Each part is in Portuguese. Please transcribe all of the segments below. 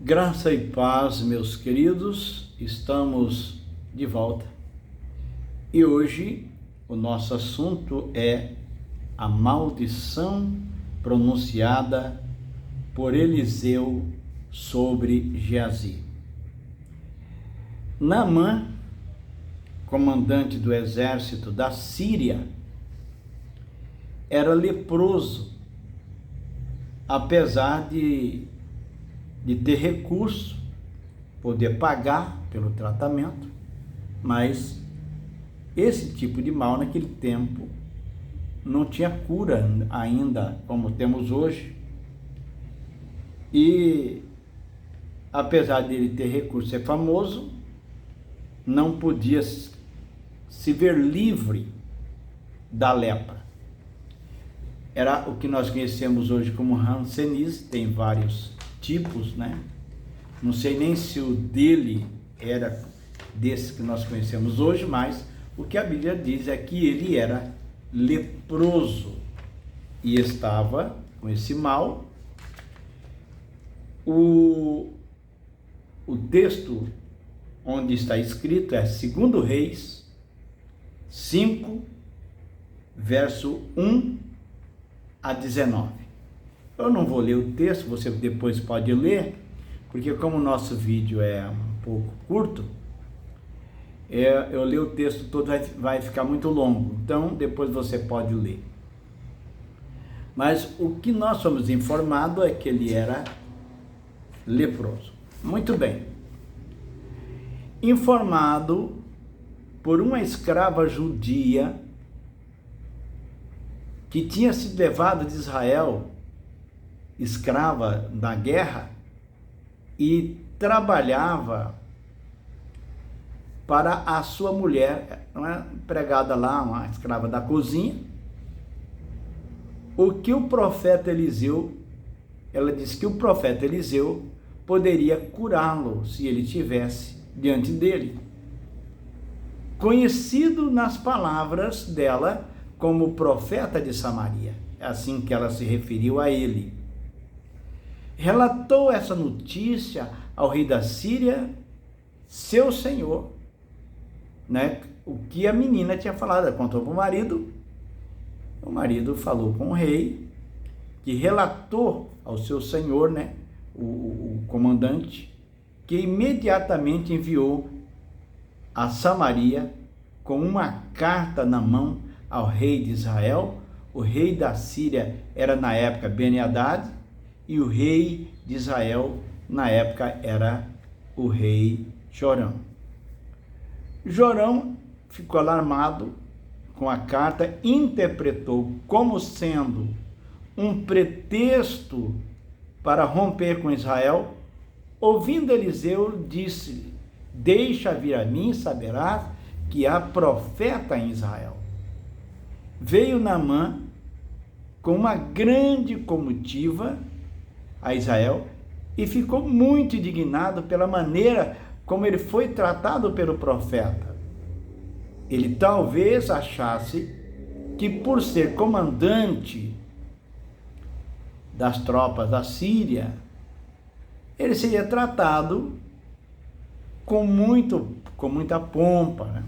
Graça e paz, meus queridos, estamos de volta. E hoje o nosso assunto é a maldição pronunciada por Eliseu sobre Geazi. Naamã, comandante do exército da Síria, era leproso, apesar de ter recurso, poder pagar pelo tratamento, mas esse tipo de mal naquele tempo não tinha cura ainda como temos hoje. E apesar dele ter recurso, ser famoso, não podia se ver livre da lepra. Era o que nós conhecemos hoje como hanseníase, tem vários tipos, né? Não sei nem se o dele era desse que nós conhecemos hoje, mas o que a Bíblia diz é que ele era leproso e estava com esse mal. O texto onde está escrito é 2 Reis 5, verso 1 a 19. Eu não vou ler o texto, você depois pode ler, porque como o nosso vídeo é um pouco curto, eu ler o texto todo vai ficar muito longo, então depois você pode ler. Mas o que nós somos informados é que ele era leproso. Muito bem. Informado por uma escrava judia que tinha sido levada de Israel, escrava da guerra, e trabalhava para a sua mulher, uma empregada lá, uma escrava da cozinha. O que o profeta Eliseu, ela disse que o profeta Eliseu poderia curá-lo se ele estivesse diante dele. Conhecido nas palavras dela como profeta de Samaria, é assim que ela se referiu a ele. Relatou essa notícia ao rei da Síria, seu senhor, né? O que a menina tinha falado, ela contou para o marido falou com o rei, que relatou ao seu senhor, né? O comandante, que imediatamente enviou a Samaria com uma carta na mão ao rei de Israel. O rei da Síria era na época Ben-Hadad e o rei de Israel na época era o rei Jorão. Jorão ficou alarmado com a carta, interpretou como sendo um pretexto para romper com Israel. Ouvindo Eliseu, disse: deixa vir a mim, saberás que há profeta em Israel. Veio Naamã com uma grande comitiva a Israel e ficou muito indignado pela maneira como ele foi tratado pelo profeta. Ele talvez achasse que por ser comandante das tropas da Síria, ele seria tratado com muita pompa, né?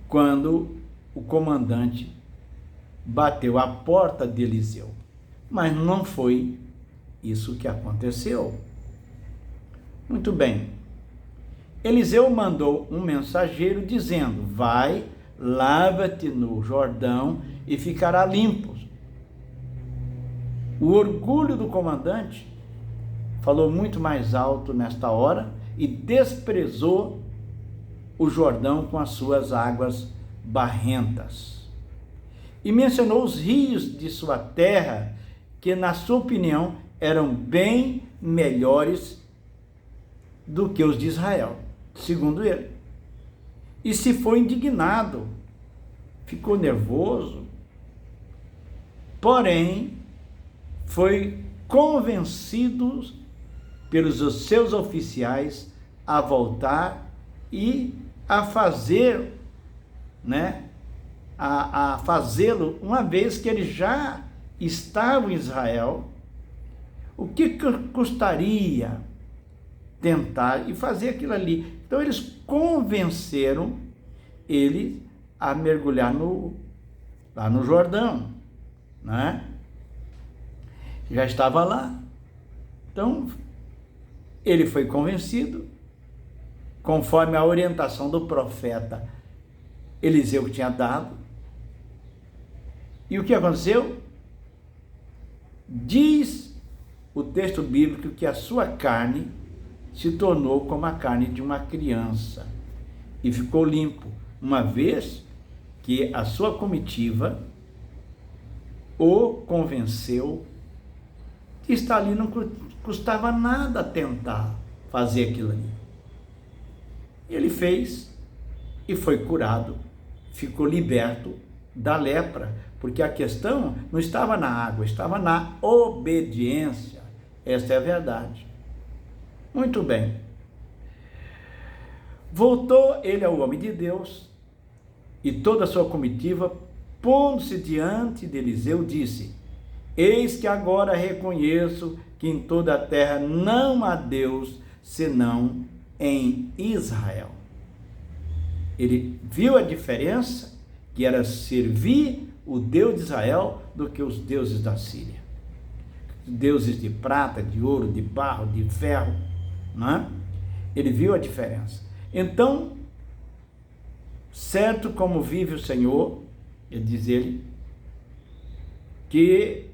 Quando o comandante bateu à porta de Eliseu. Mas não foi isso que aconteceu. Muito bem. Eliseu mandou um mensageiro dizendo: vai, lava-te no Jordão e ficará limpo. O orgulho do comandante falou muito mais alto nesta hora e desprezou o Jordão com as suas águas barrentas. E mencionou os rios de sua terra, que na sua opinião eram bem melhores do que os de Israel, segundo ele. E se foi indignado, ficou nervoso, porém foi convencido pelos seus oficiais a voltar e a fazer, né, a fazê-lo, uma vez que ele já estava em Israel. O que custaria tentar e fazer aquilo ali. Então eles convenceram ele a mergulhar lá no Jordão, né? Já estava lá. Então ele foi convencido, conforme a orientação do profeta Eliseu tinha dado. E o que aconteceu? Diz o texto bíblico que a sua carne se tornou como a carne de uma criança e ficou limpo, uma vez que a sua comitiva o convenceu que estar ali não custava nada tentar fazer aquilo ali. Ele fez e foi curado, ficou liberto da lepra, porque a questão não estava na água, estava na obediência. Esta é a verdade. Muito bem. Voltou ele ao homem de Deus e toda a sua comitiva, pondo-se diante de Eliseu, disse: eis que agora reconheço que em toda a terra não há Deus senão em Israel. Ele viu a diferença, que era servir o Deus de Israel do que os deuses da Síria. Deuses de prata, de ouro, de barro, de ferro, né? Ele viu a diferença. Então, certo como vive o Senhor, diz ele, que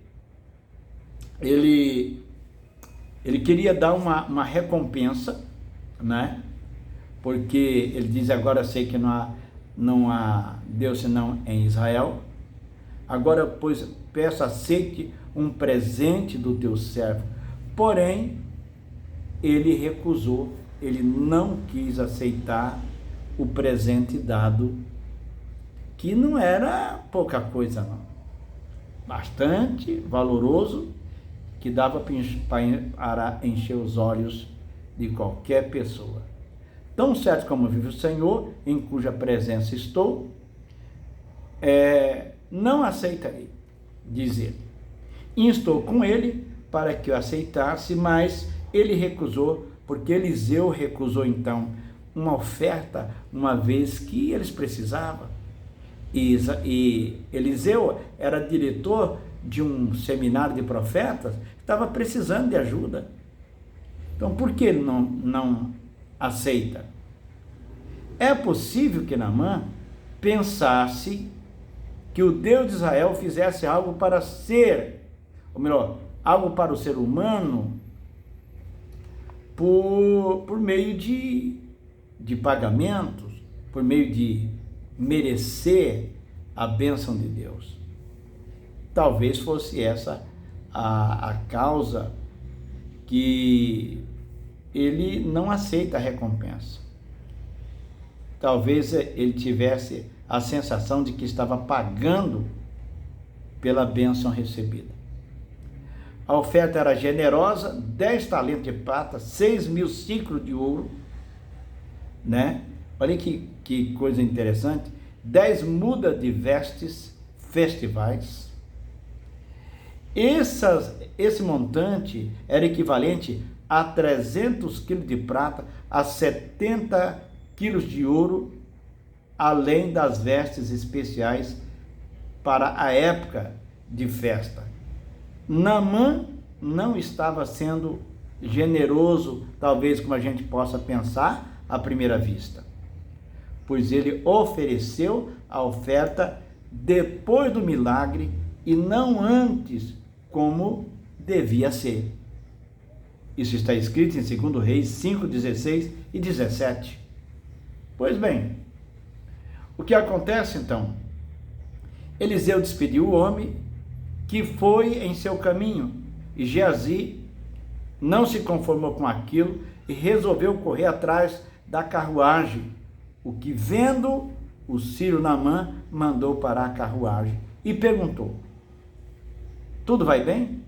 ele queria dar uma recompensa, né? Porque ele diz: agora sei que não há Deus senão em Israel. Agora, pois, peço, aceite um presente do teu servo. Porém, ele recusou, ele não quis aceitar o presente dado, que não era pouca coisa, não. Bastante valoroso, que dava para encher os olhos de qualquer pessoa. Tão certo como vive o Senhor, em cuja presença estou, não aceitarei, diz ele. Instou com ele para que o aceitasse, mas ele recusou, porque Eliseu recusou então uma oferta, uma vez que eles precisavam. E Eliseu era diretor de um seminário de profetas, estava precisando de ajuda. Então, por que ele não aceita? É possível que Naamã pensasse que o Deus de Israel fizesse algo para ou melhor, algo para o ser humano por meio de pagamentos, por meio de merecer a bênção de Deus. Talvez fosse essa a causa que ele não aceita a recompensa. Talvez ele tivesse a sensação de que estava pagando pela bênção recebida. A oferta era generosa, 10 talentos de prata, 6.000 ciclos de ouro, né? Olha que coisa interessante, 10 mudas de vestes festivais. Esse montante era equivalente a 300 quilos de prata, a 70 quilos de ouro, além das vestes especiais para a época de festa. Naamã não estava sendo generoso, talvez como a gente possa pensar à primeira vista, pois ele ofereceu a oferta depois do milagre e não antes, como devia ser. Isso está escrito em 2 Reis 5, 16 e 17. Pois bem, o que acontece então? Eliseu despediu o homem que foi em seu caminho, e Geazi não se conformou com aquilo e resolveu correr atrás da carruagem, o que, vendo o sírio Naamã, mandou parar a carruagem e perguntou: tudo vai bem?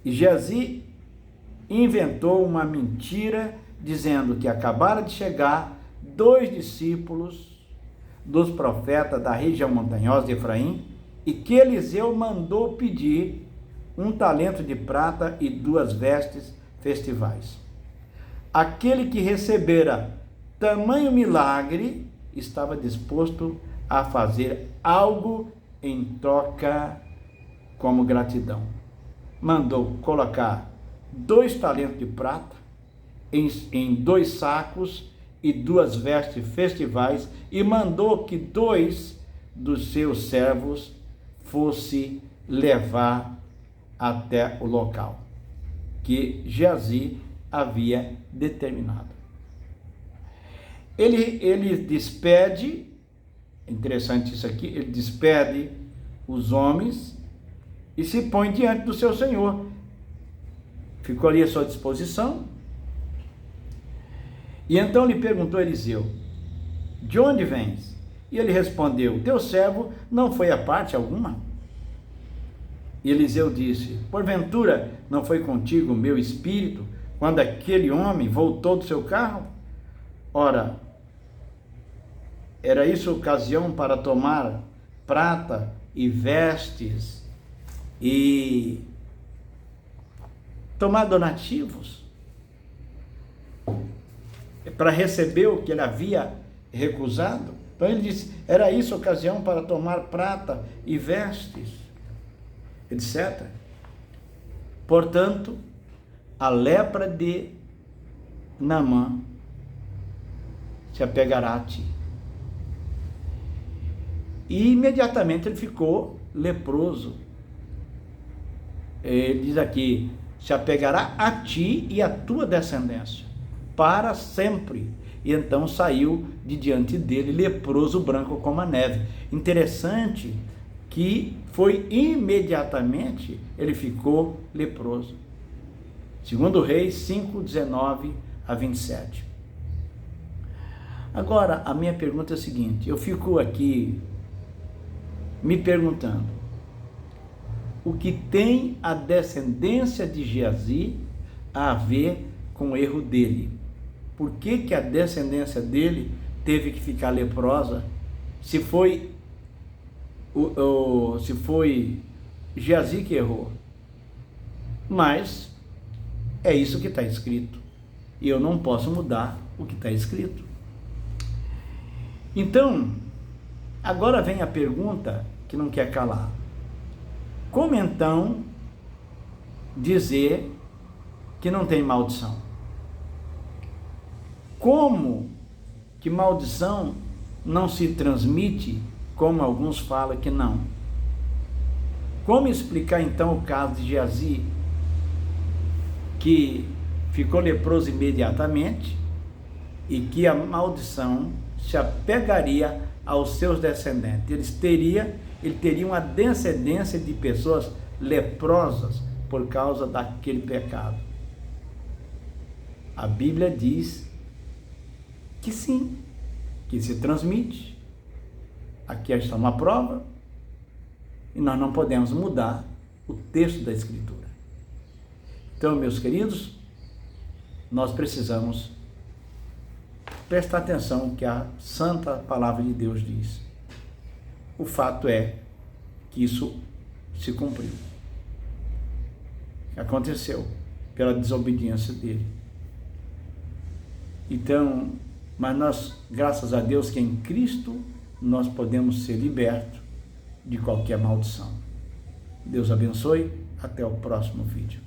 E Geazi inventou uma mentira, dizendo que acabara de chegar 2 discípulos dos profetas da região montanhosa de Efraim, e que Eliseu mandou pedir 1 talento de prata e 2 vestes festivais. aquele que recebera tamanho milagre estava disposto a fazer algo em troca como gratidão. Mandou colocar 2 talentos de prata em 2 sacos e 2 vestes festivais, e mandou que 2 dos seus servos fosse levar até o local que Geazi havia determinado. Ele despede, interessante isso aqui, ele despede os homens e se põe diante do seu senhor. Ficou ali à sua disposição. E então lhe perguntou Eliseu: de onde vens? E ele respondeu: teu servo não foi a parte alguma. E Eliseu disse: porventura não foi contigo o meu espírito quando aquele homem voltou do seu carro? Ora, era isso ocasião para tomar prata e vestes e tomar donativos, para receber o que ele havia recusado? Então ele disse: era isso ocasião para tomar prata e vestes, etc. Portanto, a lepra de Naamã se apegará a ti. E imediatamente ele ficou leproso. Ele diz aqui: se apegará a ti e a tua descendência para sempre. E então saiu de diante dele leproso, branco como a neve. Interessante que foi imediatamente ele ficou leproso. 2 Reis 5, 19 a 27. Agora, a minha pergunta é a seguinte: eu fico aqui me perguntando, o que tem a descendência de Geazi a ver com o erro dele? Por que a descendência dele teve que ficar leprosa, se foi Geazi que errou? Mas é isso que está escrito, e eu não posso mudar o que está escrito. Então, agora vem a pergunta que não quer calar: como então dizer que não tem maldição? Como que maldição não se transmite, como alguns falam que não? Como explicar então o caso de Geazi, que ficou leproso imediatamente e que a maldição se apegaria aos seus descendentes? Ele teria uma descendência de pessoas leprosas por causa daquele pecado. A Bíblia diz que sim, que se transmite. Aqui está uma prova, e nós não podemos mudar o texto da Escritura. Então, meus queridos, nós precisamos prestar atenção no que a santa palavra de Deus diz. O fato é que isso se cumpriu. Aconteceu pela desobediência dele. Então, mas nós, graças a Deus, que em Cristo nós podemos ser libertos de qualquer maldição. Deus abençoe. Até o próximo vídeo.